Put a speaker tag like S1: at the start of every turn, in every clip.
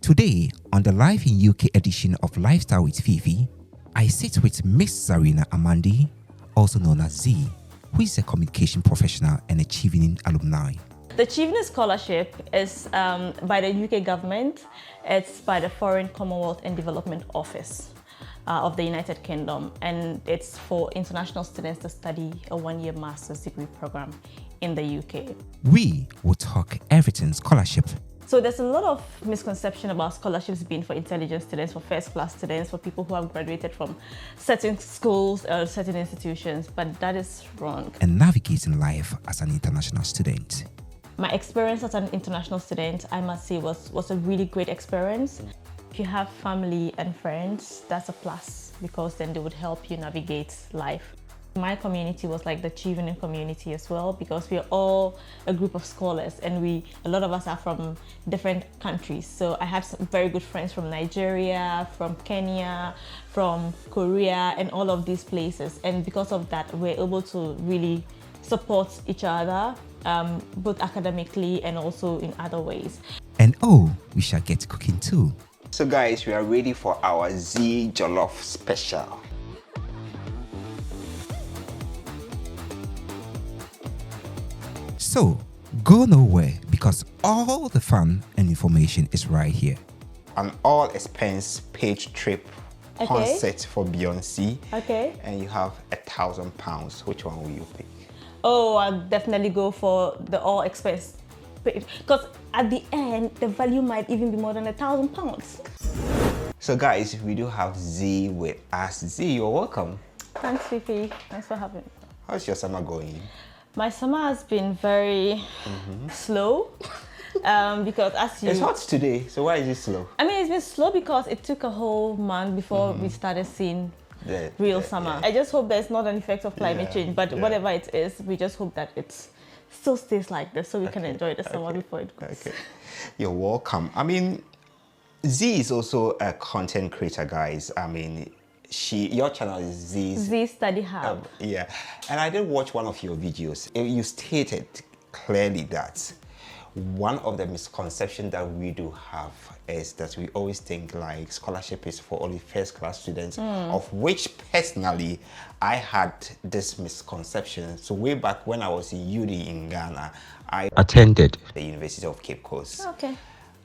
S1: Today, on the Live in UK edition of Lifestyle with Fifi, I sit with Miss Zarani Amandi, also known as Z, who is a communication professional and a Chevening alumni.
S2: The Chevening Scholarship is by the UK government. It's by the Foreign, Commonwealth and Development Office of the United Kingdom, and it's for international students to study a one-year master's degree program in the UK.
S1: We will talk everything scholarship.
S2: So there's a lot of misconception about scholarships being for intelligent students, for first-class students, for people who have graduated from certain schools or certain institutions, but that is wrong.
S1: And navigating life as an international student.
S2: My experience as an international student, I must say, was a really great experience. If you have family and friends, that's a plus, because then they would help you navigate life. My community was like the Chevening community as well, because we're all a group of scholars, and a lot of us are from different countries. So I had some very good friends from Nigeria, from Kenya, from Korea, and all of these places. And because of that, we're able to really support each other, both academically and also in other ways.
S1: And we shall get cooking too.
S3: So guys, we are ready for our Z Jollof special.
S1: So, go nowhere, because all the fun and information is right here.
S3: An all-expense paid trip concert for Beyonce.
S2: Okay.
S3: And you have £1,000. Which one will you pick?
S2: Oh, I'll definitely go for the all expense, because at the end, the value might even be more than £1,000.
S3: So guys, we do have Z with us. Z, you're welcome.
S2: Thanks, Fifi. Thanks for having me.
S3: How's your summer going?
S2: My summer has been very slow, because
S3: It's hot today, so why is it slow?
S2: I mean, it's been slow because it took a whole month before we started seeing real summer.
S3: Yeah.
S2: I just hope there's not an effect of climate change, but whatever it is, we just hope that it still stays like this so we can enjoy the summer before it goes.
S3: Okay, you're welcome. I mean, Z is also a content creator, guys. I mean, your channel is
S2: Z Study Hub.
S3: Yeah, and I did watch one of your videos. You stated clearly that one of the misconceptions that we do have is that we always think like scholarship is for only first-class students, of which personally I had this misconception. So way back when I was in uni in Ghana, I attended the University of Cape Coast.
S2: Okay.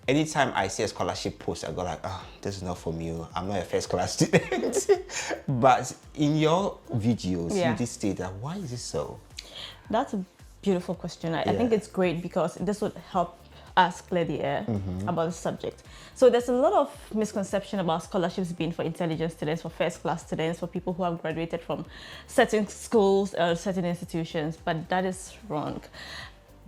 S3: Anytime I see a scholarship post, I go like, oh, this is not for me. I'm not a first-class student. But in your videos, you did state that. Why is it so?
S2: That's a beautiful question. I think it's great because this would help us clear the air about the subject. So there's a lot of misconception about scholarships being for intelligent students, for first-class students, for people who have graduated from certain schools or certain institutions, but that is wrong.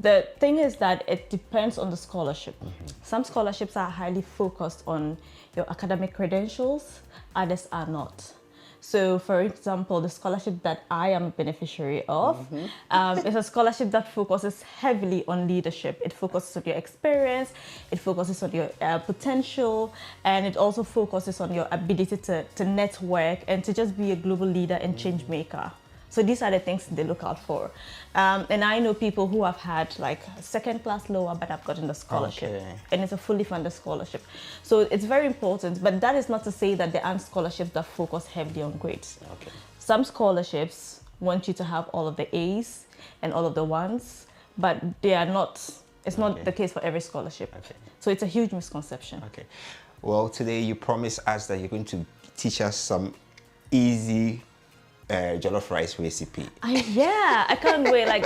S2: The thing is that it depends on the scholarship. Some scholarships are highly focused on your academic credentials, others are not. So, for example, the scholarship that I am a beneficiary of is a scholarship that focuses heavily on leadership. It focuses on your experience, it focuses on your potential, and it also focuses on your ability to network and to just be a global leader and change maker. So these are the things they look out for. And I know people who have had like second class lower, but have gotten the scholarship.
S3: Okay.
S2: And it's a fully funded scholarship. So it's very important, but that is not to say that there aren't scholarships that focus heavily on grades.
S3: Okay.
S2: Some scholarships want you to have all of the A's and all of the ones, but they are not, it's not the case for every scholarship.
S3: Okay.
S2: So it's a huge misconception.
S3: Okay. Well, today you promised us that you're going to teach us some easy jollof rice recipe.
S2: I can't wait. Like,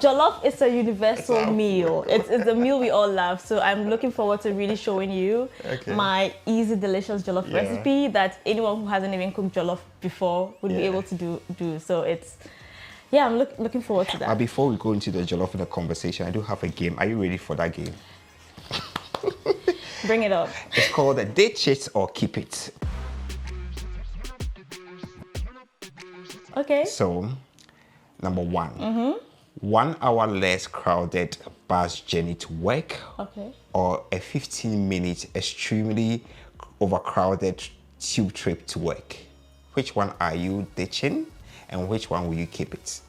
S2: jollof is a universal meal. It's a meal we all love. So I'm looking forward to really showing you my easy, delicious jollof recipe that anyone who hasn't even cooked jollof before would be able to do. So I'm looking forward to that.
S3: But before we go into the jollof in the conversation, I do have a game. Are you ready for that game?
S2: Bring it up.
S3: It's called Ditch It or Keep It.
S2: Okay.
S3: So, number one, 1 hour less crowded bus journey to work, or a 15-minute extremely overcrowded tube trip to work. Which one are you ditching, and which one will you keep it?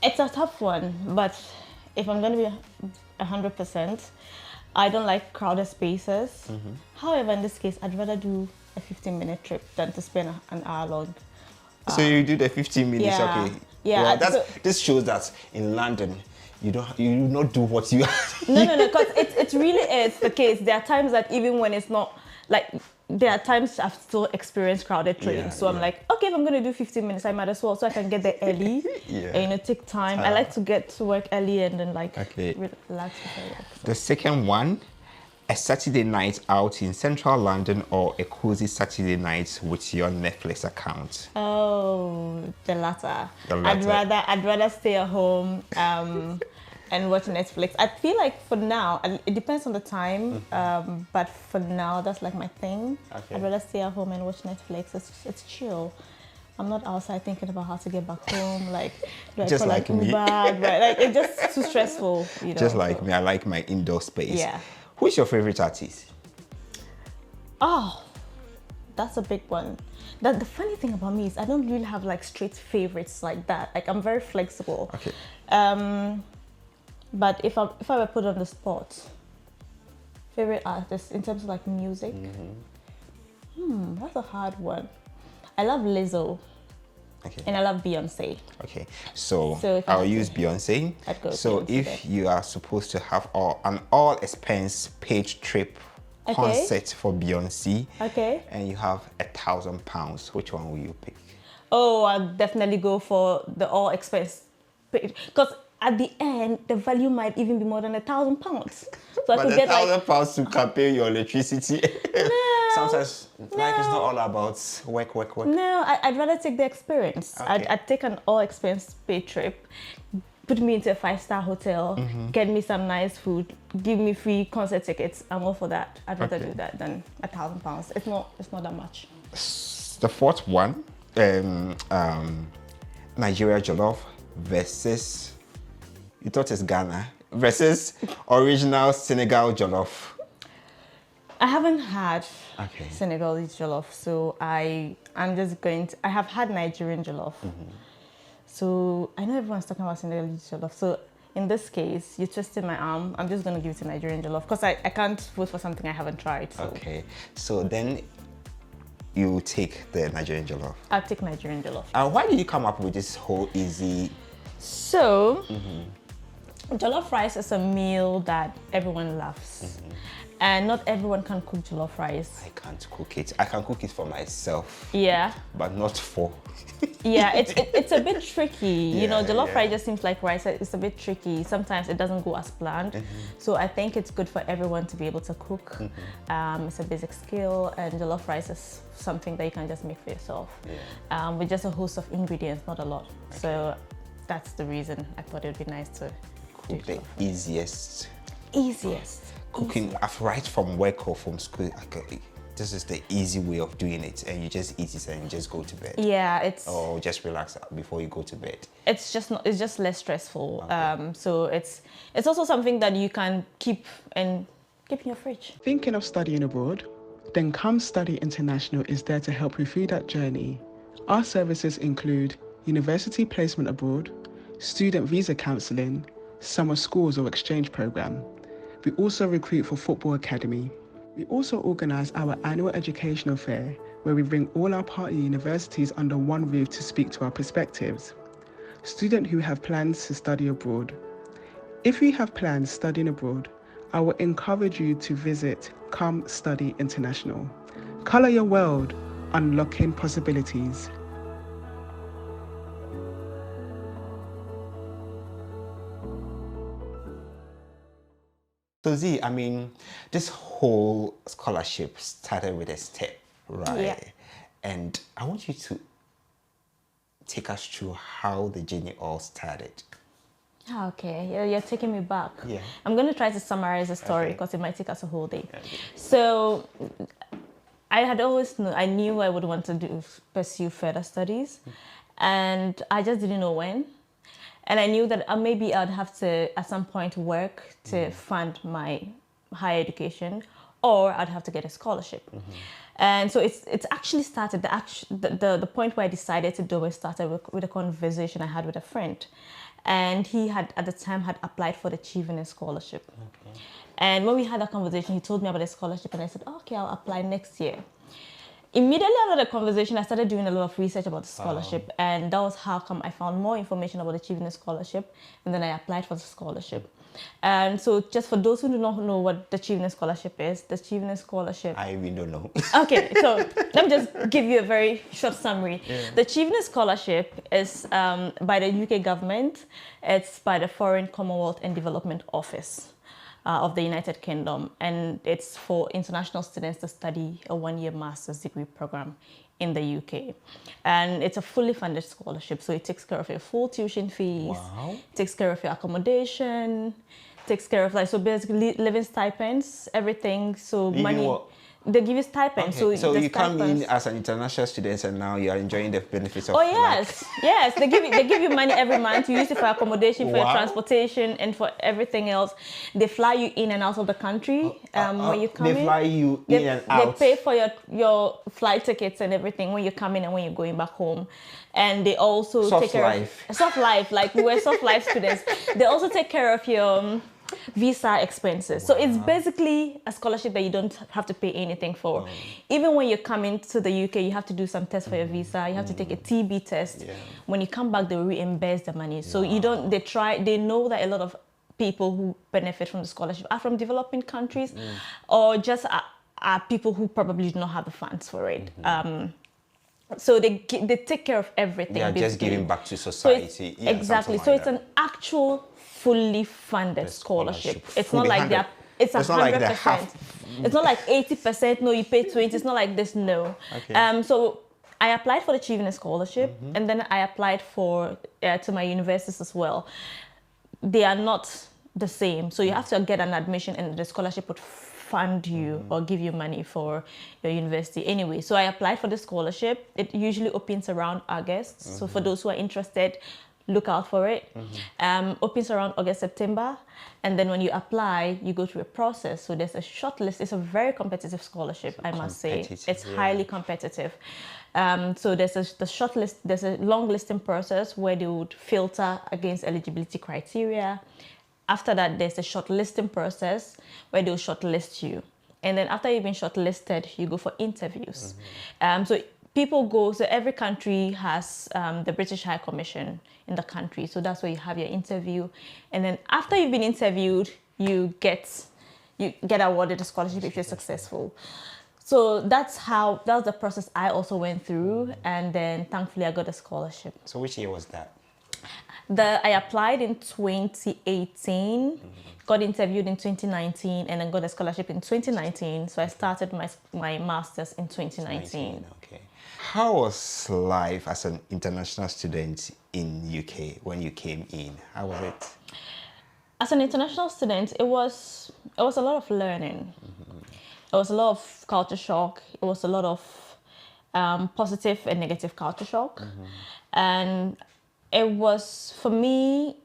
S2: It's a tough one, but if I'm going to be 100%, I don't like crowded spaces. However, in this case, I'd rather do a 15-minute trip than to spend an hour long.
S3: So you do the 15 minutes,
S2: Yeah.
S3: okay?
S2: Yeah,
S3: Well, this shows that in London, you do not do what you.
S2: No, because it really is the case. There are times that even when it's not like, there are times I've still experienced crowded trains.
S3: Yeah,
S2: So I'm like, okay, if I'm going to do 15 minutes, I might as well, so I can get there early and take time. I like to get to work early and then relax before work.
S3: The second one, a Saturday night out in central London or a cozy Saturday night with your Netflix account.
S2: Oh, the latter.
S3: The latter.
S2: I'd rather stay at home and watch Netflix. I feel like for now, it depends on the time, but for now, that's like my thing.
S3: Okay.
S2: I'd rather stay at home and watch Netflix. It's chill. I'm not outside thinking about how to get back home. Like, do I
S3: Just
S2: call
S3: like
S2: an
S3: me.
S2: Uber? Like, it's just too stressful, you know.
S3: Just like me, I like my indoor space.
S2: Yeah.
S3: Who's your favorite artist?
S2: Oh, that's a big one. The funny thing about me is I don't really have like straight favorites like that. Like, I'm very flexible.
S3: Okay.
S2: But if I were put on the spot, favorite artist in terms of like music, that's a hard one. I love Lizzo.
S3: Okay.
S2: And I love Beyonce.
S3: Okay. So
S2: if I
S3: I'll
S2: had
S3: use
S2: to-
S3: Beyonce.
S2: I'd go
S3: So
S2: Beyonce
S3: if
S2: then.
S3: you are supposed to have an all expense paid trip
S2: Okay.
S3: concert for Beyonce,
S2: Okay.
S3: and you have £1,000, which one will you pick?
S2: Oh, I'll definitely go for the all expense paid, because at the end the value might even be more than £1,000. So I
S3: But
S2: could
S3: the
S2: get like
S3: £1,000 to can pay your electricity. Sometimes life is not all about work.
S2: no, I'd rather take the experience.
S3: Okay.
S2: I'd take an all expense paid trip, put me into a 5-star hotel, get me some nice food, give me free concert tickets. I'm all for that. I'd rather do that than £1,000. It's not that much.
S3: The fourth one, Nigeria Jollof versus, you thought it's Ghana, versus original Senegal Jollof.
S2: I haven't had
S3: Okay.
S2: Senegalese jollof, so I'm just going to. I have had Nigerian jollof, so I know everyone's talking about Senegalese jollof. So in this case, you twisted my arm. I'm just going to give it to Nigerian jollof because I can't vote for something I haven't tried. So
S3: Okay, so then you take the Nigerian Jollof.
S2: I'll take Nigerian jollof.
S3: Why did you come up with this whole easy?
S2: So jollof rice is a meal that everyone loves. And not everyone can cook jollof rice.
S3: I can't cook it. I can cook it for myself,
S2: Yeah.
S3: but not for.
S2: Yeah, it's a bit tricky. You know,
S3: Yeah,
S2: jollof
S3: yeah.
S2: rice just seems like rice. It's a bit tricky. Sometimes it doesn't go as planned. So I think it's good for everyone to be able to cook. It's a basic skill, and jollof rice is something that you can just make for yourself. With just a host of ingredients, not a lot. So that's the reason I thought it would be nice to do
S3: Cook the
S2: jollof.
S3: easiest
S2: Easiest.
S3: cooking right from work or from school. This is the easy way of doing it, and you just eat it and you just go to bed.
S2: Yeah, it's
S3: Or just relax before you go to bed.
S2: it's just less stressful. So it's also something that you can keep in your fridge.
S4: Thinking of studying abroad? Then Come Study International is there to help you through that journey. Our services include university placement abroad, student visa counselling, summer schools or exchange program. We also recruit for Football Academy. We also organise our annual educational fair where we bring all our partner universities under one roof to speak to our perspectives. Students who have plans to study abroad. If you have plans studying abroad, I will encourage you to visit Come Study International. Colour your world, unlocking possibilities.
S3: So Z, I mean, this whole scholarship started with a step, right?
S2: Yeah.
S3: And I want you to take us through how the journey all started.
S2: Okay, you're taking me back.
S3: Yeah.
S2: I'm going to try to summarize the story
S3: Okay.
S2: because it might take us a whole day.
S3: Okay.
S2: So I had always I knew I would want to pursue further studies, and I just didn't know when. And I knew that maybe I'd have to at some point work to fund my higher education, or I'd have to get a scholarship. And so it's actually started, the point where I decided to do it started with a conversation I had with a friend. And he had, at the time, had applied for the Chevening scholarship. And when we had that conversation, he told me about the scholarship, and I said, okay, I'll apply next year. Immediately after the conversation, I started doing a lot of research about the scholarship, and that was how come I found more information about the Chevening scholarship, and then I applied for the scholarship. And so, just for those who do not know what the Chevening scholarship is, the Chevening scholarship.
S3: I even don't know.
S2: Okay, so let me just give you a very short summary. Yeah. The Chevening scholarship is by the UK government. It's by the Foreign, Commonwealth and Development Office of the United Kingdom, and it's for international students to study a one-year master's degree program in the UK. And it's a fully funded scholarship, so it takes care of your full tuition fees, takes care of your accommodation, takes care of so basically living stipends, everything. So money. They give you stipends.
S3: Okay. So you come in as an international student and now you are enjoying the benefits of
S2: yes. They give you money every month. You use it for accommodation, for your transportation, and for everything else. They fly you in and out of the country when you come in.
S3: They fly you in and out.
S2: They pay for your flight tickets and everything when you come in and when you're going back home. And they also take care of soft life, like we're soft life students. They also take care of your visa expenses. So it's basically a scholarship that you don't have to pay anything for. Even when you're coming to the UK, you have to do some tests for your visa. You have to take a TB test. When you come back, they reimburse the money. So you don't. They know that a lot of people who benefit from the scholarship are from developing countries, or just are people who probably do not have the funds for it. So they take care of everything.
S3: They are just giving back to society.
S2: So exactly. So it's an actual fully funded scholarship. It's not like that. It's 100%. It's not like 80%. No, you pay 20. It's not like this. No. Okay. So I applied for the Chevening scholarship, and then I applied for to my universities as well. They are not the same. So you have to get an admission, and the scholarship would fund you or give you money for your university anyway. So I applied for the scholarship. It usually opens around August. So for those who are interested, look out for it. Opens around August, September. And then when you apply, you go through a process. So there's a shortlist. It's a very competitive scholarship, I must say. It's highly competitive. So there's the shortlist, there's a long listing process where they would filter against eligibility criteria. After that, there's a shortlisting process where they'll shortlist you. And then after you've been shortlisted, you go for interviews. So people go, so every country has the British High Commission in the country. So that's where you have your interview. And then after you've been interviewed, you get awarded a scholarship if you're successful. So that's the process I also went through. And then thankfully I got a scholarship.
S3: So which year was that?
S2: I applied in 2018, got interviewed in 2019, and then got a scholarship in 2019. So I started my master's in 2019.
S3: Okay. How was life as an international student in UK when you came in? How was it?
S2: As an international student, it was a lot of learning. It was a lot of culture shock. It was a lot of positive and negative culture shock. And it was, for me,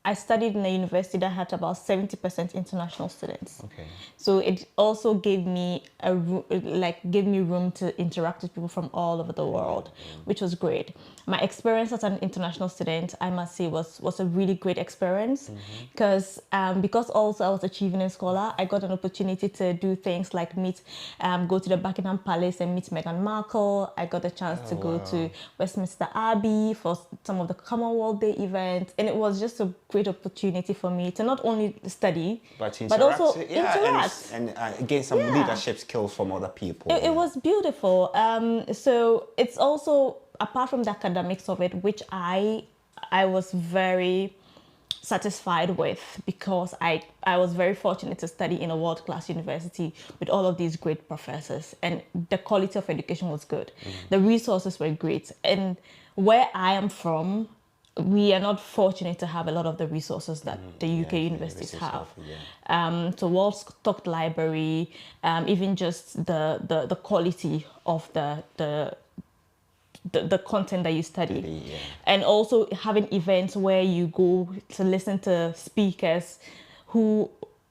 S2: I studied in a university that had about 70% international students. Okay. So it also gave me room to interact with people from all over the world, which was great. My experience as an international student, I must say, was a really great experience because also I was a Chevening scholar, I got an opportunity to do things like go to the Buckingham Palace and meet Meghan Markle. I got a chance to go to Westminster Abbey for some of the Commonwealth Day events, and it was just a great opportunity for me to not only study but also interact
S3: and gain some leadership skills from other people.
S2: It was beautiful. So it's also, apart from the academics of it, which I was very satisfied with, because I was very fortunate to study in a world-class university with all of these great professors, and the quality of education was good. The resources were great, and where I am from, we are not fortunate to have a lot of the resources that the UK universities have. So well-stocked library, even just the quality of the content that you study. And also having events where you go to listen to speakers who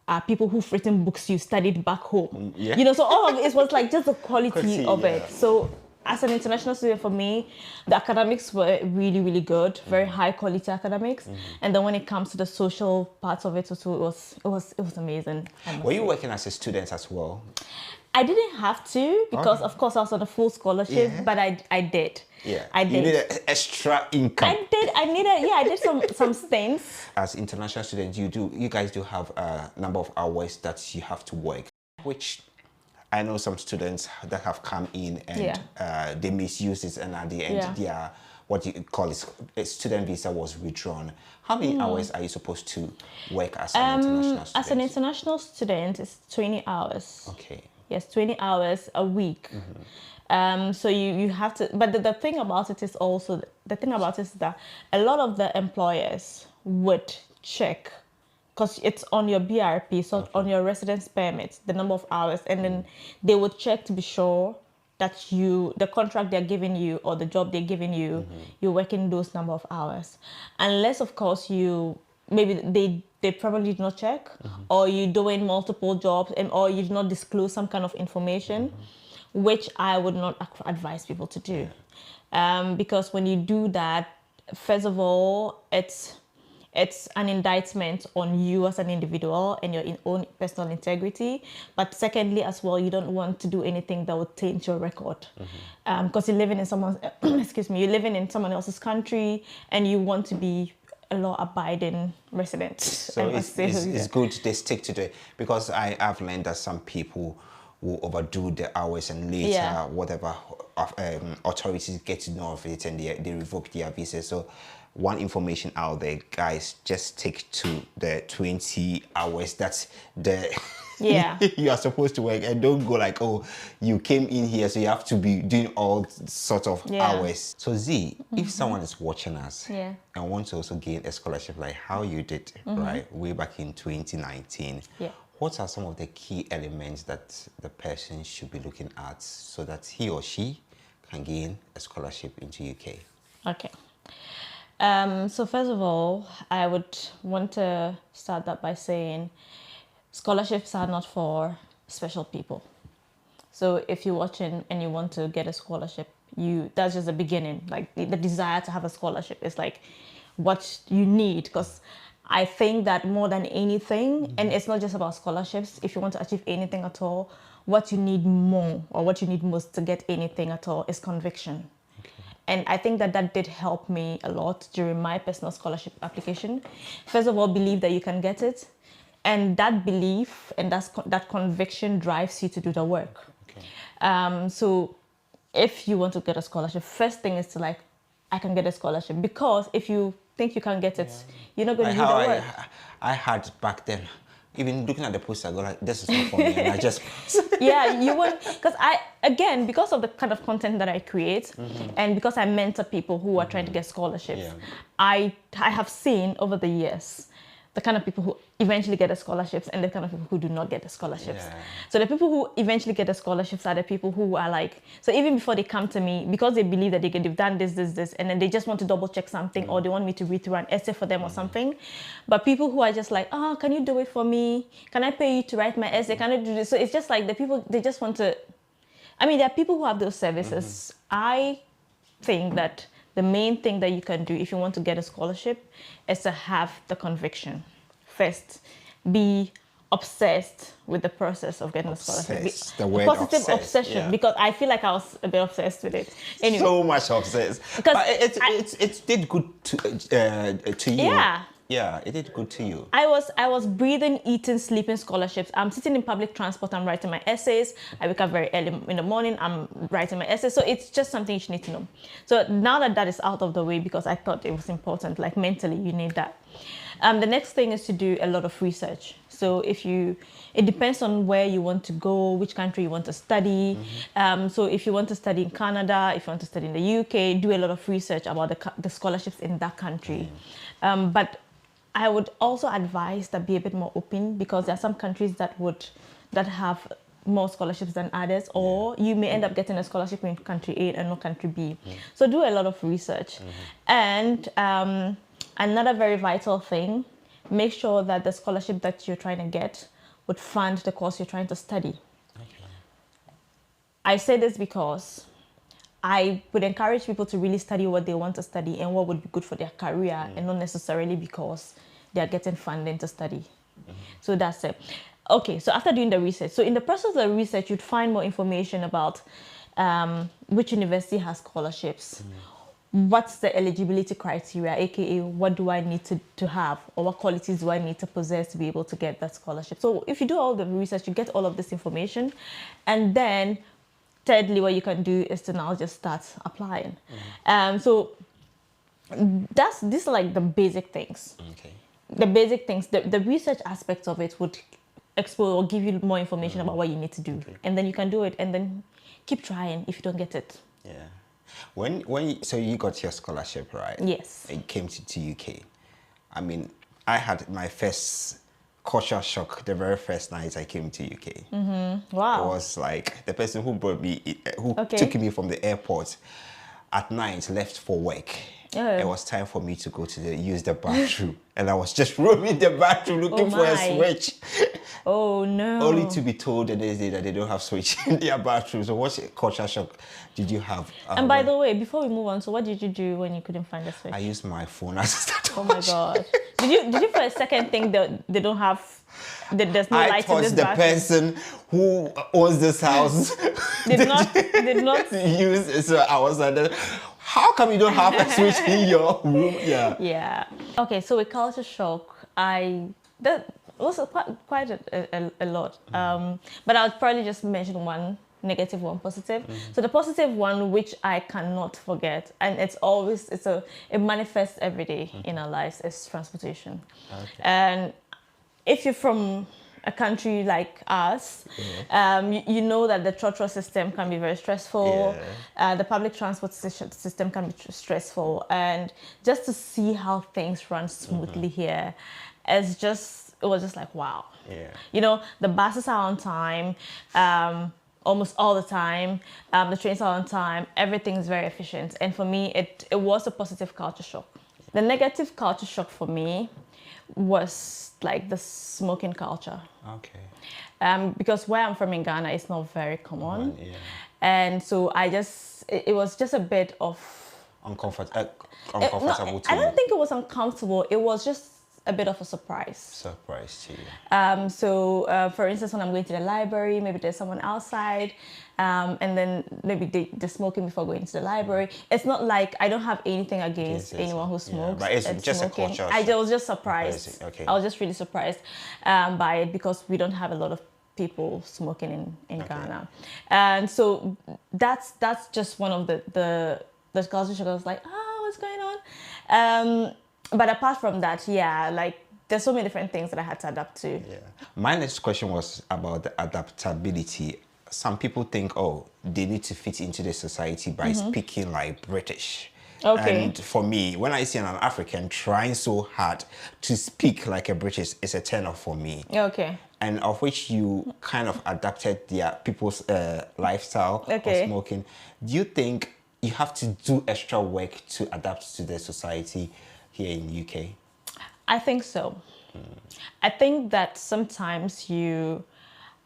S2: are people who've written books you studied back home. So all of it was like just the quality of it. So as an international student, for me, the academics were really, really good, very high quality academics. And then when it comes to the social parts of it, also it was amazing.
S3: Were you working as a student as well?
S2: I didn't have to because, of course, I was on a full scholarship, but I did.
S3: Yeah,
S2: I did.
S3: You needed extra income.
S2: I did some things.
S3: As international students, you guys do have a number of hours that you have to work, which I know some students that have come in and they misuse it, and at the end their what you call it, a student visa was withdrawn. How many hours are you supposed to work as an international student?
S2: As an international student, it's 20 hours.
S3: Okay.
S2: Yes, 20 hours a week. So you have to, but the thing about it is also, the thing about it is that a lot of the employers would check, because it's on your BRP, so on your residence permit, the number of hours, and then they would check to be sure that the contract they're giving you or the job they're giving you, you're working those number of hours. Unless, of course, maybe they probably did not check, or you're doing multiple jobs, or you did not disclose some kind of information, which I would not advise people to do. Because when you do that, first of all, it's an indictment on you as an individual and your own personal integrity. But secondly, as well, you don't want to do anything that would taint your record, because you're living in you're living in someone else's country, and you want to be a law-abiding resident.
S3: So it's good they stick to it, because I've learned that some people will overdo the hours, and later whatever authorities get to know of it, and they revoke their visa. So one information out there, guys, just stick to the 20 hours that's you are supposed to work, and don't go like, oh, you came in here so you have to be doing all sorts of hours. So Z, if someone is watching us and wants to also gain a scholarship like how you did right way back in 2019, what are some of the key elements that the person should be looking at so that he or she can gain a scholarship into UK?
S2: Okay. So first of all, I would want to start that by saying scholarships are not for special people. So if you're watching and you want to get a scholarship, that's just the beginning. Like the desire to have a scholarship is like what you need, because I think that more than anything, and it's not just about scholarships, if you want to achieve anything at all, what you need more or what you need most to get anything at all is conviction. And I think that did help me a lot during my personal scholarship application. First of all, believe that you can get it. And that belief and that conviction drives you to do the work. So if you want to get a scholarship, first thing is to like, I can get a scholarship. Because if you think you can't get it, you're not going to do the work.
S3: I had back then, even looking at the poster, I go like, this is not for me, and I just...
S2: You would, because of the kind of content that I create, and because I mentor people who are trying to get scholarships, I have seen over the years the kind of people who eventually get the scholarships and the kind of people who do not get the scholarships. So the people who eventually get the scholarships are the people who are like, so even before they come to me, because they believe that they've done this, and then they just want to double check something, or they want me to read through an essay for them or something. But people who are just like, oh, can you do it for me? Can I pay you to write my essay? Can I do this? So it's just like the people, they just want to, there are people who have those services. I think that the main thing that you can do if you want to get a scholarship is to have the conviction. First, be obsessed with the process of getting a scholarship.
S3: The word
S2: positive
S3: obsessed,
S2: obsession, because I feel like I was a bit obsessed with it. Anyway,
S3: so much obsessed. But it did good to you. Yeah, it did good to you.
S2: I was breathing, eating, sleeping scholarships. I'm sitting in public transport, I'm writing my essays. I wake up very early in the morning, I'm writing my essays. So it's just something you need to know. So now that is out of the way, because I thought it was important, like mentally you need that. The next thing is to do a lot of research. So it depends on where you want to go, which country you want to study. So if you want to study in Canada, if you want to study in the UK, do a lot of research about the scholarships in that country. But I would also advise that be a bit more open, because there are some countries that have more scholarships than others, or you may end up getting a scholarship in country A and not country B. So do a lot of research. And another very vital thing, make sure that the scholarship that you're trying to get would fund the course you're trying to study. I say this because I would encourage people to really study what they want to study and what would be good for their career, and not necessarily because they are getting funding to study. So that's it. Okay, so after doing the research, so in the process of the research, you'd find more information about which university has scholarships, what's the eligibility criteria, aka what do I need to have, or what qualities do I need to possess to be able to get that scholarship. So if you do all the research, you get all of this information, and then thirdly, what you can do is to now just start applying. So these are like the basic things.
S3: Okay.
S2: The basic things, the research aspects of it would explore or give you more information about what you need to do, and then you can do it, and then keep trying if you don't get it.
S3: Yeah. So you got your scholarship, right?
S2: Yes.
S3: And came to UK. I mean, I had my first culture shock the very first night I came to UK.
S2: Wow.
S3: It was like the person who brought me, who
S2: Okay.
S3: took me from the airport at night, left for work.
S2: Oh.
S3: It was time for me to go to use the bathroom, and I was just roaming the bathroom looking for a
S2: my.
S3: switch.
S2: Oh no.
S3: Only to be told the next day that they don't have switch in their bathroom. So what culture shock did you have?
S2: And by the way, before we move on, so what did you do when you couldn't find the switch?
S3: I used my phone as a start.
S2: Oh my god. Did you for a second think that they don't have, that there's no
S3: I
S2: light in
S3: thought
S2: this
S3: the
S2: bathroom?
S3: person who owns this house
S2: Did not
S3: use it. So I was like, how come you don't have a switch in your room? Yeah.
S2: Yeah. Okay, so with culture shock, that was quite a lot. But I would probably just mention one negative, one positive. So the positive one, which I cannot forget, and it manifests every day in our lives, is transportation.
S3: Okay.
S2: And if you're from a country like us, you know that the trotro system can be very stressful. The public transport system can be stressful, and just to see how things run smoothly here, it was just like, wow.
S3: Yeah.
S2: You know, the buses are on time, almost all the time. The trains are on time. Everything's very efficient. And for me, it was a positive culture shock. The negative culture shock for me was like the smoking culture.
S3: Okay.
S2: Because where I'm from in Ghana, it's not very common.
S3: Yeah.
S2: And so it was just a bit of...
S3: Uncomfortable
S2: No,
S3: to
S2: I
S3: you.
S2: don't think it was uncomfortable. It was just a bit of a surprise.
S3: Surprise to you.
S2: So, for instance, when I'm going to the library, maybe there's someone outside, and then maybe they're smoking before going to the library. It's not like I don't have anything against
S3: Yes,
S2: anyone who smokes.
S3: but it's
S2: and
S3: just a
S2: smoking.
S3: culture
S2: I
S3: shock.
S2: was just surprised.
S3: Okay.
S2: I was just really surprised by it, because we don't have a lot of people smoking in Ghana. And so that's just one of the culture shock. I was like, what's going on? But apart from that, like there's so many different things that I had to adapt to.
S3: Yeah. My next question was about the adaptability. Some people think, they need to fit into the society by speaking like British.
S2: Okay.
S3: And for me, when I see an African trying so hard to speak like a British, it's a turn off for me.
S2: Okay.
S3: And of which you kind of adapted their people's lifestyle of smoking. Do you think you have to do extra work to adapt to the society here in the UK?
S2: I think so. I think that sometimes you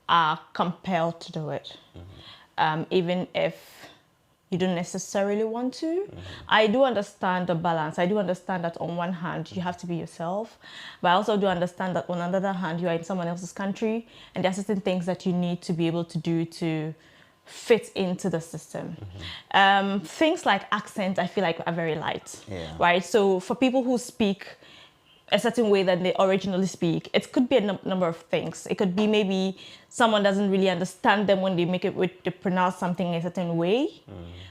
S2: are compelled to do it, even if you don't necessarily want to. I do understand the balance. I do understand that on one hand, you have to be yourself, but I also do understand that on the other hand, you are in someone else's country, and there are certain things that you need to be able to do to fit into the system. Things like accent, I feel like are very light, right? So for people who speak a certain way that they originally speak, it could be a number of things. It could be maybe someone doesn't really understand them when they they pronounce something a certain way,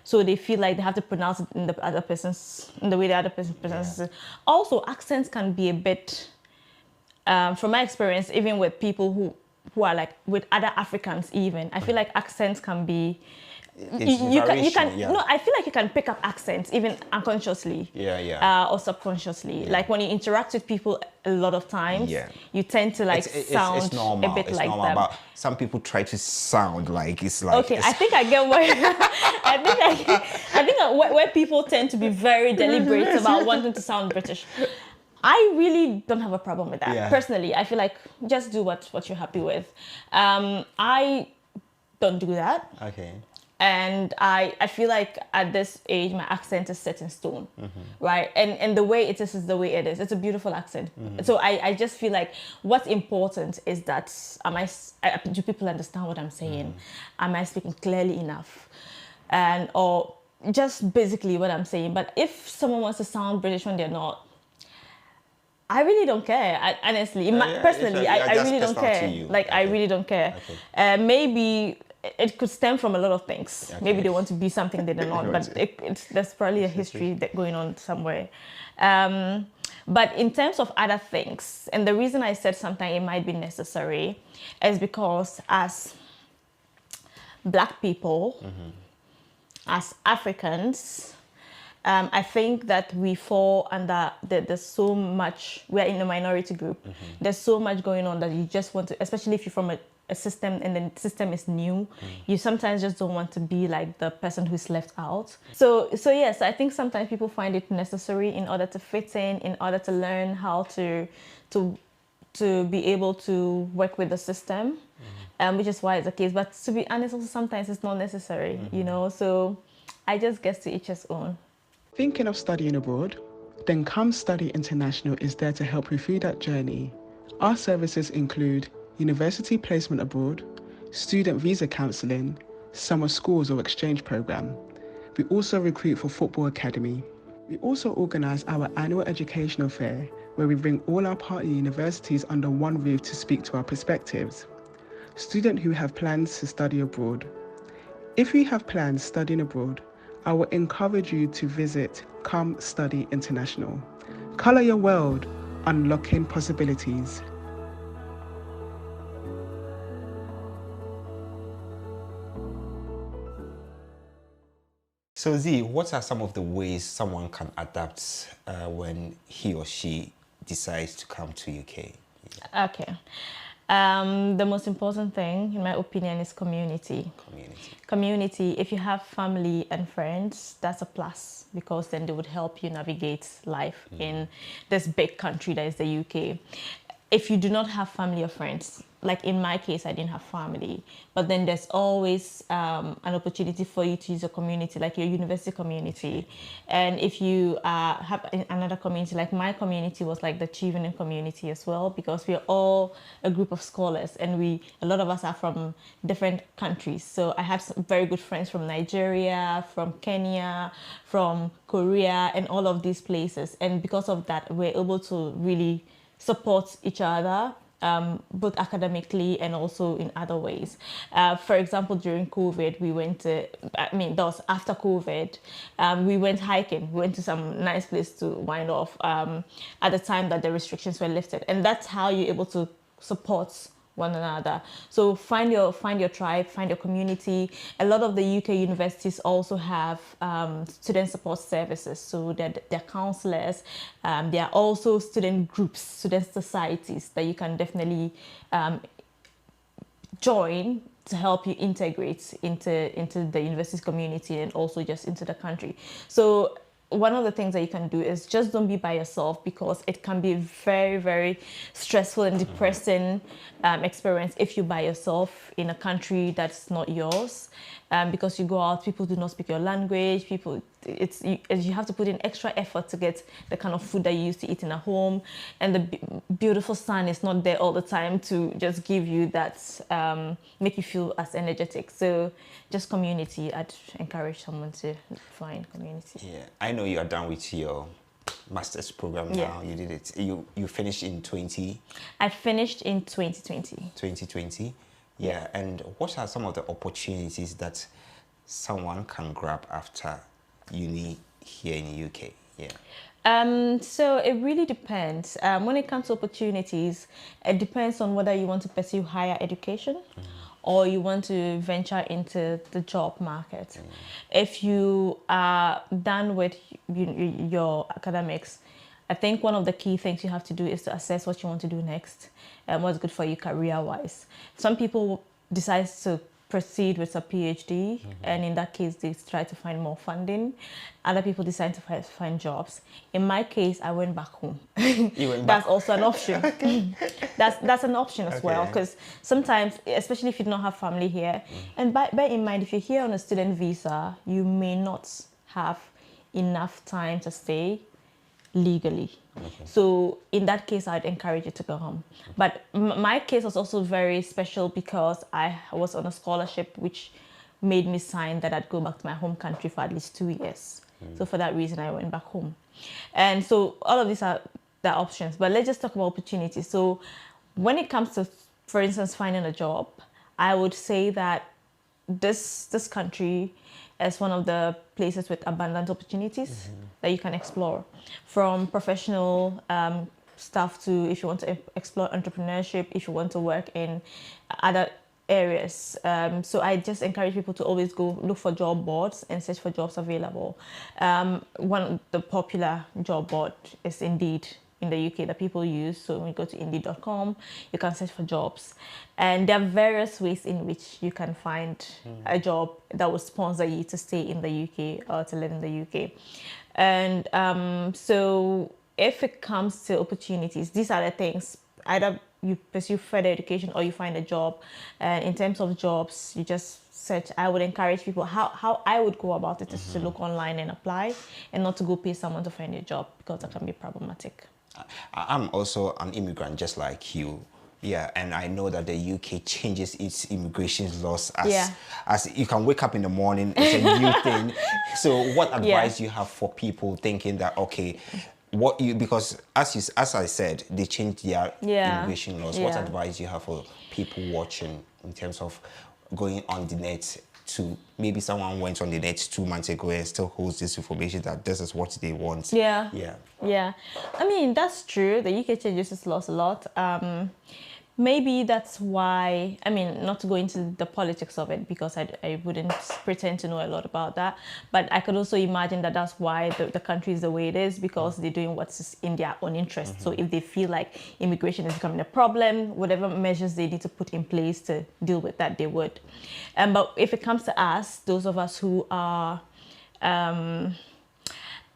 S2: so they feel like they have to pronounce it in the way the other person pronounces it. Also, accents can be a bit, from my experience, even with people who are like with other Africans, even I feel like accents can be. You can no, I feel like you can pick up accents even unconsciously, or subconsciously. Like when you interact with people a lot of times, you tend to like sound
S3: it's normal.
S2: a bit
S3: it's
S2: like
S3: normal,
S2: them.
S3: But some people try to sound like it's like.
S2: Okay, I think I get where I think where people tend to be very deliberate about wanting to sound British. I really don't have a problem with that. Personally, I feel like just do what you're happy with. I don't do that.
S3: Okay.
S2: And I feel like at this age my accent is set in stone, right? And the way it is the way it is. It's a beautiful accent. So I just feel like what's important is that do people understand what I'm saying? Am I speaking clearly enough? And or just basically what I'm saying. But if someone wants to sound British when they're not, I really don't care. Honestly, personally, I really don't care. Like, I really don't care. Maybe it could stem from a lot of things. Maybe they want to be something they're not, but there's probably a history that going on somewhere. But in terms of other things, and the reason I said sometimes it might be necessary is because as Black people, as Africans, I think that we fall under, there's so much, we're in a minority group. There's so much going on that you just want to, especially if you're from a system and the system is new, you sometimes just don't want to be like the person who's left out. So yes, I think sometimes people find it necessary in order to fit in order to learn how to be able to work with the system, which is why it's the case. But to be honest, also sometimes it's not necessary, you know, so I just guess to each his own.
S4: Thinking of studying abroad? Then Come Study International is there to help you through that journey. Our services include university placement abroad, student visa counselling, summer schools or exchange program. We also recruit for football academy. We also organise our annual educational fair where we bring all our partner universities under one roof to speak to our perspectives. Students who have plans to study abroad. If you have plans studying abroad, I will encourage you to visit Come Study International. Colour your world, unlocking possibilities.
S3: So Z, what are some of the ways someone can adapt when he or she decides to come to UK?
S2: Okay. The most important thing, in my opinion, is community. Community. If you have family and friends, that's a plus, because then they would help you navigate life in this big country that is the UK. If you do not have family or friends, like in my case, I didn't have family, but then there's always an opportunity for you to use a community, like your university community. And if you have another community, like my community was like the Chevening community as well, because we're all a group of scholars and a lot of us are from different countries. So I had some very good friends from Nigeria, from Kenya, from Korea, and all of these places. And because of that, we're able to really support each other, both academically and also in other ways. For example, during COVID, that was after COVID, we went hiking. We went to some nice place to wind off at the time that the restrictions were lifted. And that's how you're able to support one another. So find your tribe, find your community. A lot of the UK universities also have student support services. So they're counselors. There are also student groups, student societies that you can definitely join to help you integrate into the university community and also just into the country. So one of the things that you can do is just don't be by yourself, because it can be very, very stressful and depressing experience if you're by yourself in a country that's not yours. Because you go out, people do not speak your language. You have to put in extra effort to get the kind of food that you used to eat in a home, and the beautiful sun is not there all the time to just give you that, make you feel as energetic. So just community. I'd encourage someone to find community. Yeah,
S3: I know you are done with your master's program now. You did it. You finished in 20?
S2: I finished in 2020.
S3: 2020. Yeah, and what are some of the opportunities that someone can grab after uni here in the UK? Yeah.
S2: So it really depends. When it comes to opportunities, it depends on whether you want to pursue higher education or you want to venture into the job market. If you are done with your academics, I think one of the key things you have to do is to assess what you want to do next and what's good for you career-wise. Some people decide to proceed with a PhD, and in that case, they try to find more funding. Other people decide to find jobs. In my case, I went back home. That's also an option. That's an option as well, because sometimes, especially if you don't have family here, and bear in mind, if you're here on a student visa, you may not have enough time to stay legally. So in that case, I'd encourage you to go home. But my case was also very special because I was on a scholarship which made me sign that I'd go back to my home country for at least 2 years. So for that reason, I went back home. And so all of these are the options. But let's just talk about opportunities. So when it comes to, for instance, finding a job, I would say that this country is one of the places with abundant opportunities that you can explore, from professional stuff to if you want to explore entrepreneurship, if you want to work in other areas. So I just encourage people to always go look for job boards and search for jobs available. One of the popular job board is Indeed in the UK that people use. So when you go to indeed.com, you can search for jobs. And there are various ways in which you can find a job that will sponsor you to stay in the UK or to live in the UK. And so if it comes to opportunities, these are the things. Either you pursue further education or you find a job. And in terms of jobs, you just search. I would encourage people, how I would go about it is to look online and apply, and not to go pay someone to find your job, because that can be problematic.
S3: I'm also an immigrant just like you. Yeah, and I know that the UK changes its immigration laws as you can wake up in the morning, it's a new thing. So what advice do you have for people thinking that, okay, because as I said, they changed their immigration laws. What advice do you have for people watching in terms of going on the net to, maybe someone went on the net 2 months ago and still holds this information that this is what they want?
S2: Yeah. I mean, that's true. The UK changes its laws a lot. Maybe that's why, I mean, not to go into the politics of it, because I wouldn't pretend to know a lot about that. But I could also imagine that that's why the country is the way it is, because they're doing what's in their own interest. So if they feel like immigration is becoming a problem, whatever measures they need to put in place to deal with that, they would. But if it comes to us, those of us who are...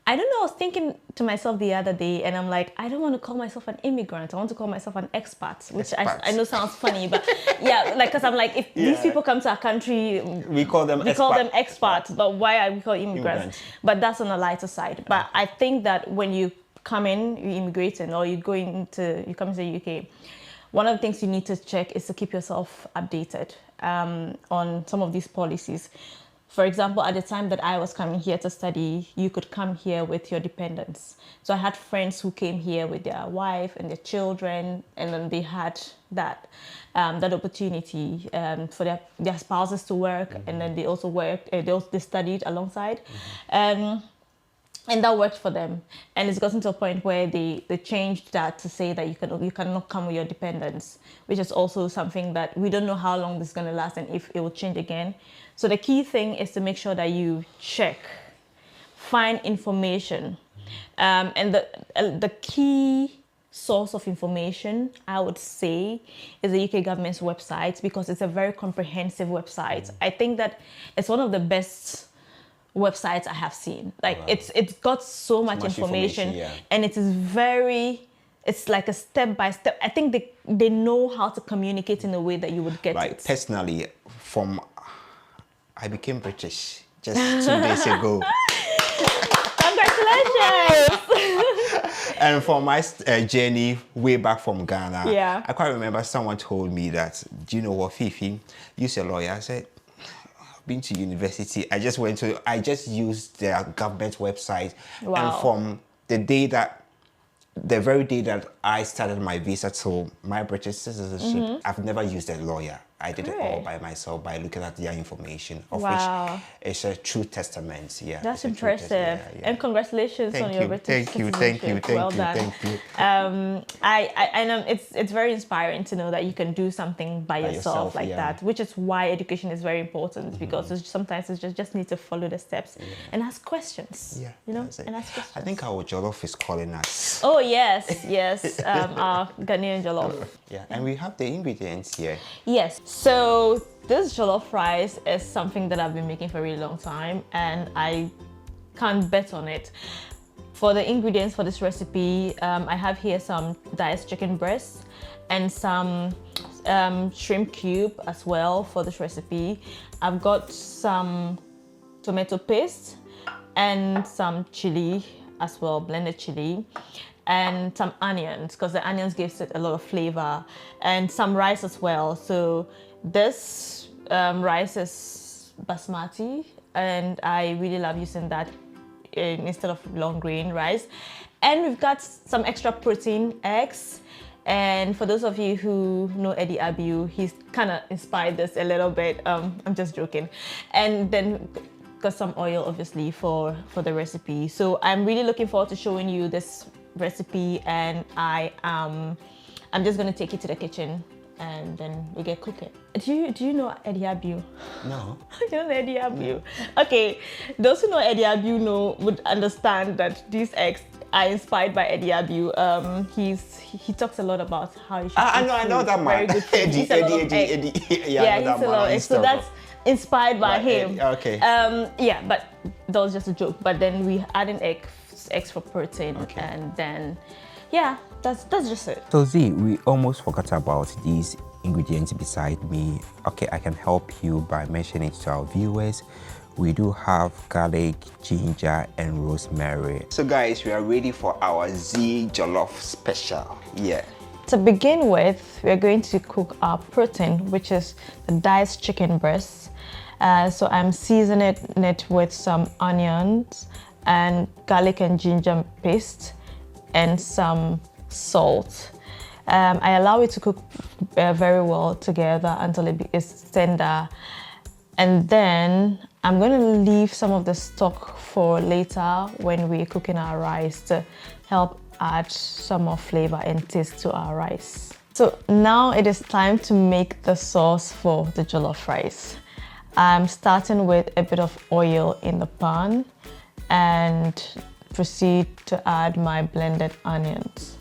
S2: I don't know, I was thinking to myself the other day, and I'm like, I don't want to call myself an immigrant. I want to call myself an expat, which I know sounds funny, but yeah, like, because I'm like, if these people come to our country,
S3: we call them
S2: expats, but why are we called immigrants? But that's on the lighter side. But I think that when you come in, you're immigrating, or you come to the UK, one of the things you need to check is to keep yourself updated on some of these policies. For example, at the time that I was coming here to study, you could come here with your dependents. So I had friends who came here with their wife and their children, and then they had that opportunity for their spouses to work, and then they also worked. They studied alongside, and that worked for them. And it's gotten to a point where they changed that to say that you cannot come with your dependents, which is also something that we don't know how long this is going to last and if it will change again. So the key thing is to make sure that you check, find information. And the key source of information, I would say, is the UK government's website, because it's a very comprehensive website. I think that it's one of the best websites I have seen. Like, it's got so much information, and it is it's like a step by step. I think they know how to communicate in a way that you would get it.
S3: Personally, I became British just 2 days ago.
S2: Congratulations!
S3: And for my journey way back from Ghana, I quite remember someone told me that, do you know what, Fifi, you're a lawyer? I said, I've been to university. I just used their government website.
S2: Wow.
S3: And from the very day that I started my visa till my British citizenship, I've never used a lawyer. I did it all by myself, by looking at their information, of which is a true testament. Yeah,
S2: that's impressive. And congratulations on your British citizenship. Well done. It's very inspiring to know that you can do something by yourself like that, which is why education is very important, because sometimes you just need to follow the steps and ask questions. Yeah, and ask questions.
S3: I think our Jollof is calling us.
S2: Oh yes, our Ghanaian Jollof.
S3: Yeah, and we have the ingredients here.
S2: Yes. So this jollof rice is something that I've been making for a really long time, and I can't bet on it. For the ingredients for this recipe, I have here some diced chicken breasts and some shrimp cube as well for this recipe. I've got some tomato paste and some chili as well, blended chili, and some onions, because the onions gives it a lot of flavor, and some rice as well. So this rice is basmati, and I really love using that instead of long grain rice. And we've got some extra protein, eggs. And for those of you who know Eddie Abiu, he's kind of inspired this a little bit. I'm just joking. And then got some oil, obviously, for the recipe. So I'm really looking forward to showing you this recipe, and I'm just gonna take it to the kitchen and then we get cooking. Do you know Eddie Abiu?
S3: No.
S2: You don't know Eddie Abiu? Okay, those who know Eddie Abiu would understand that these eggs are inspired by Eddie Abiu. He talks a lot about how you should
S3: I know that man. Eddie.
S2: Yeah, he's a lot of eggs. So that's inspired by him.
S3: Okay.
S2: Yeah, but that was just a joke. But then we add in eggs for protein,
S3: Okay.
S2: and then yeah, that's just it.
S1: So Z, we almost forgot about these ingredients beside me. Okay, I can help you by mentioning to our viewers. We do have garlic, ginger, and rosemary.
S3: So guys, we are ready for our Z Jollof special. Yeah.
S2: To begin with, we're going to cook our protein, which is the diced chicken breasts. So I'm seasoning it with some onions and garlic and ginger paste and some salt. I allow it to cook very well together until it is tender. And then I'm going to leave some of the stock for later when we're cooking our rice to help add some more flavor and taste to our rice. So now it is time to make the sauce for the jollof rice. I'm starting with a bit of oil in the pan and proceed to add my blended onions.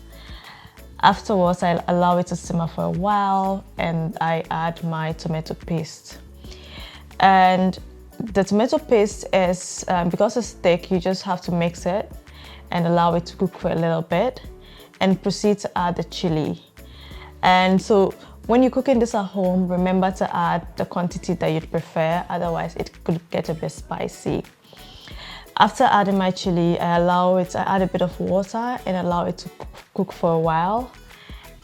S2: Afterwards, I'll allow it to simmer for a while and I add my tomato paste. And the tomato paste is, because it's thick, you just have to mix it and allow it to cook for a little bit and proceed to add the chili. And so when you're cooking this at home, remember to add the quantity that you'd prefer, otherwise it could get a bit spicy. After adding my chili, I add a bit of water and allow it to cook for a while.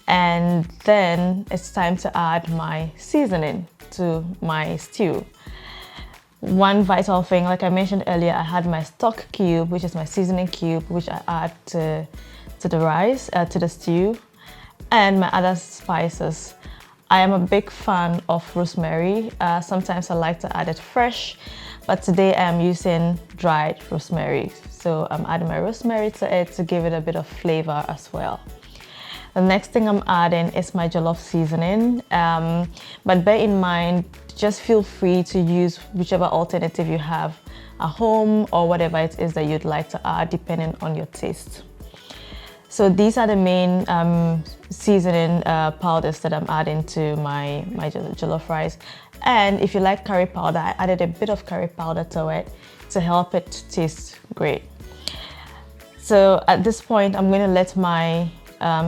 S2: And then it's time to add my seasoning to my stew. One vital thing, like I mentioned earlier, I had my stock cube, which is my seasoning cube, which I add to the rice, to the stew, and my other spices. I am a big fan of rosemary. Sometimes I like to add it fresh, but today I am using dried rosemary. So I'm adding my rosemary to it to give it a bit of flavor as well. The next thing I'm adding is my jollof seasoning, but bear in mind, just feel free to use whichever alternative you have at home or whatever it is that you'd like to add depending on your taste. So these are the main seasoning powders that I'm adding to my jollof rice. And if you like curry powder, I added a bit of curry powder to it to help it taste great. So at this point, I'm going to let my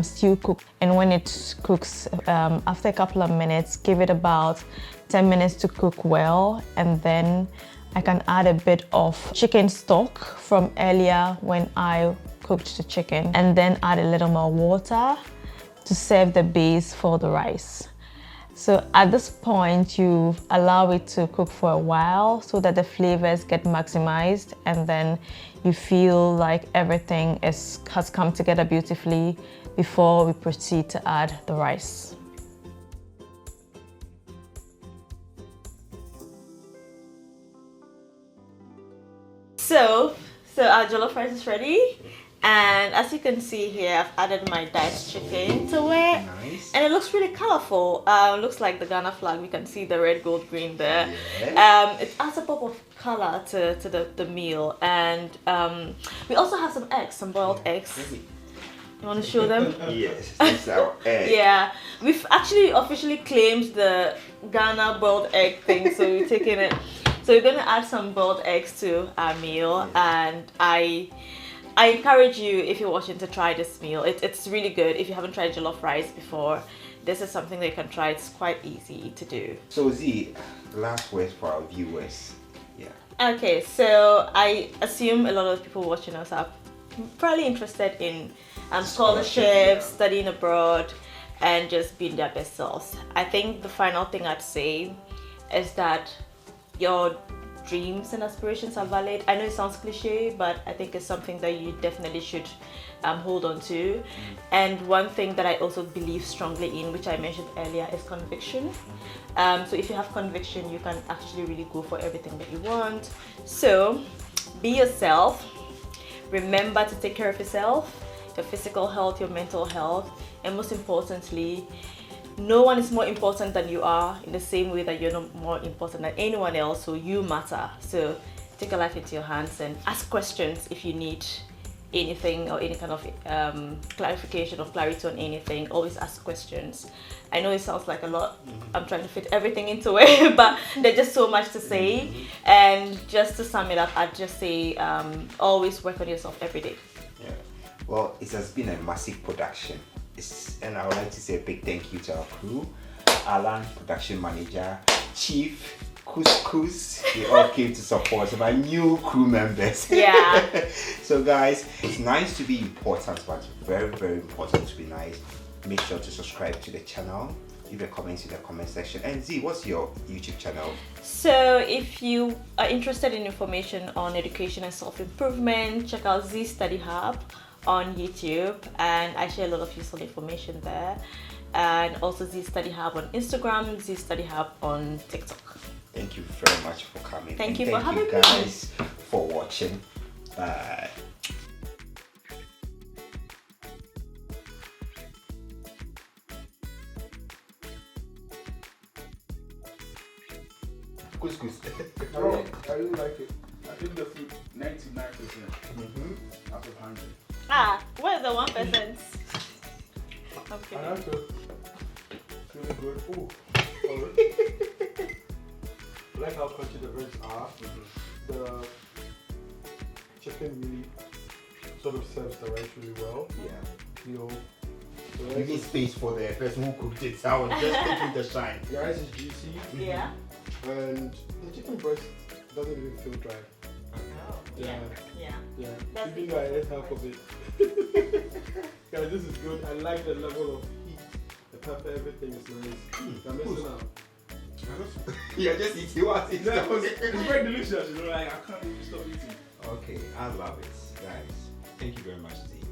S2: stew cook, and when it cooks, after a couple of minutes, give it about 10 minutes to cook well, and then I can add a bit of chicken stock from earlier when I cooked the chicken, and then add a little more water to serve the base for the rice. So at this point, you allow it to cook for a while so that the flavors get maximized, and then you feel like everything has come together beautifully before we proceed to add the rice. So our jollof rice is ready. And as you can see here, I've added my diced chicken to it.
S3: Nice.
S2: And it looks really colorful. Looks like the Ghana flag. We can see the red, gold, green there.
S3: Yes.
S2: It adds a pop of color to the meal. And we also have some eggs, some boiled eggs. You want to show them?
S3: Yes, this is our egg.
S2: Yeah, we've actually officially claimed the Ghana boiled egg thing, so we're taking it. So we're going to add some boiled eggs to our meal, and I encourage you, if you're watching, to try this meal. It's really good. If you haven't tried jollof rice before, this is something that you can try. It's quite easy to do.
S3: So Z, last words for our viewers. Yeah.
S2: Okay, so I assume a lot of people watching us are probably interested in scholarships, studying abroad, and just being their best selves. I think the final thing I'd say is that your dreams and aspirations are valid. I know it sounds cliche, but I think it's something that you definitely should hold on to. And one thing that I also believe strongly in, which I mentioned earlier, is conviction. So if you have conviction, you can actually really go for everything that you want. So be yourself. Remember to take care of yourself, your physical health, your mental health, and most importantly, no one is more important than you are, in the same way that you're not more important than anyone else, so you matter. So take your life into your hands and ask questions if you need anything or any kind of clarification or clarity on anything. Always ask questions. I know it sounds like a lot. I'm trying to fit everything into it, but there's just so much to say. And just to sum it up, I'd just say always work on yourself every day.
S3: Yeah. Well, it has been a massive production. And I would like to say a big thank you to our crew, Alan, production manager, Chief, Couscous. They all came to support my new crew members.
S2: Yeah.
S3: So guys, it's nice to be important, but very, very important to be nice. Make sure to subscribe to the channel. Leave a comment in the comment section. And Z, what's your YouTube channel?
S2: So if you are interested in information on education and self-improvement, check out Z Study Hub on YouTube, and I share a lot of useful information there. And also Z Study Hub on Instagram, Z Study Hub on TikTok.
S3: Thank you very much for coming.
S2: Thank you for having me.
S3: Thank you guys for watching. Bye. Couscous.
S5: I really like it. I think the food 99% out of 100.
S2: Ah, where's the 1%? I'm kidding.
S5: And also, it's really good. Ooh, sorry. I like how crunchy the ribs are. The chicken really sort of serves the rice really well.
S3: Yeah.
S5: You know,
S3: We need space for the person who cooked it. So I was just taking the shine.
S5: the rice is juicy.
S2: Yeah.
S5: And the chicken breast doesn't even feel dry.
S2: Oh, yeah.
S5: Yeah.
S2: That's
S5: Even though I ate half of it. Guys, this is good. I like the level of heat. The pepper, everything is nice. I'm missing out.
S3: You're just eating what it
S5: Yeah, it's very delicious, you know, like I can't even stop eating.
S3: Okay, I love it, guys. Thank you very much, Z.